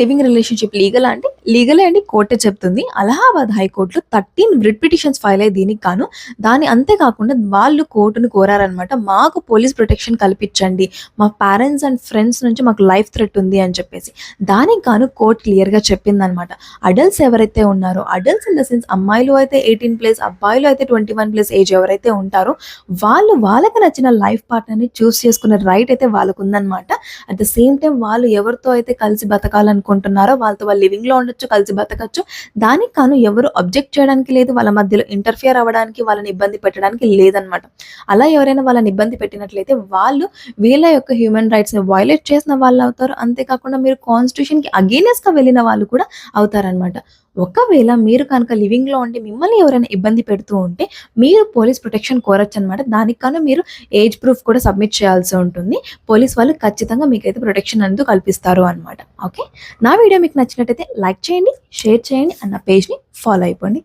Living relationship లీగలా అంటే లీగలే అండి. కోర్టే చెప్తుంది. అలహాబాద్ హైకోర్ట్‌లో 13 రిట్ పిటిషన్స్ ఫైల్ అయ్యాయి దీనికి గాను. అంతే కాకుండా వాళ్ళు కోర్ట్‌ని కోరారనమాట. మాకు పోలీస్ ప్రొటెక్షన్ కల్పించండి. మా పేరెంట్స్ అండ్ ఫ్రెండ్స్ నుంచి మాకు లైఫ్ థ్రెట్ ఉంది అని చెప్పేసి. దానికి గాను కోర్ట్ క్లియర్‌గా చెప్పిందనమాట. అడల్ట్స్ ఎవరైతే ఉన్నారో, అడల్ట్స్ ఇన్ ద సెన్స్ అమ్మాయిలు అయితే 18+ అబ్బాయిలు అయితే 21+ ఏజ్ ఎవరైతే ఉంటారో వాళ్ళకి నచ్చిన లైఫ్ పార్ట్నర్‌ని చూస్ చేసుకునే రైట్ అయితే వాళ్ళకుందనమాట. అట్ ద సేమ్ టైమ్ వాళ్ళు ఎవరితో అయితే కలిసి బతకాలనుకుంటున్నారో వాళ్ళతో వాళ్ళు లివింగ్‌లో ఉండొచ్చు, కలిసి బతకచ్చు. దానికి గాను ఎవరు అబ్జెక్ట్ చేయడానికి లేదు. వాళ్ళ మధ్యలో ఇంటర్ఫియర్ అవ్వడానికి, వాళ్ళని ఇబ్బంది పెట్టడానికి లేదనమాట. అలా ఎవరైనా వాళ్ళని ఇబ్బంది పెట్టినట్లయితే వాళ్ళు వీళ్ళ యొక్క హ్యూమన్ రైట్స్‌ని వయలేట్ చేసిన వాళ్ళవుతారు. అంతేకాకుండా మీరు కాన్స్టిట్యూషన్‌కి అగైనెస్ట్‌గా వెళ్ళిన వాళ్ళు కూడా అవుతారనమాట. ఒకవేళ మీరు కనుక లివింగ్‌లో ఉండి మిమ్మల్ని ఎవరైనా ఇబ్బంది పెడుతూ ఉంటే మీరు పోలీస్ ప్రొటెక్షన్ కోరొచ్చనమాట. దానికి గాను మీరు ఏజ్ ప్రూఫ్ కూడా సబ్మిట్ చేయాల్సి ఉంటుంది. పోలీస్ వాళ్ళు ఖచ్చితంగా మీకైతే ప్రొటెక్షన్ అనేది కల్పిస్తారు అనమాట. ఓకే. నా వీడియో మీకు నచ్చినట్టయితే లైక్ చేయండి, షేర్ చేయండి అండ్ నా పేజ్‌ని ఫాలో అయిపోండి.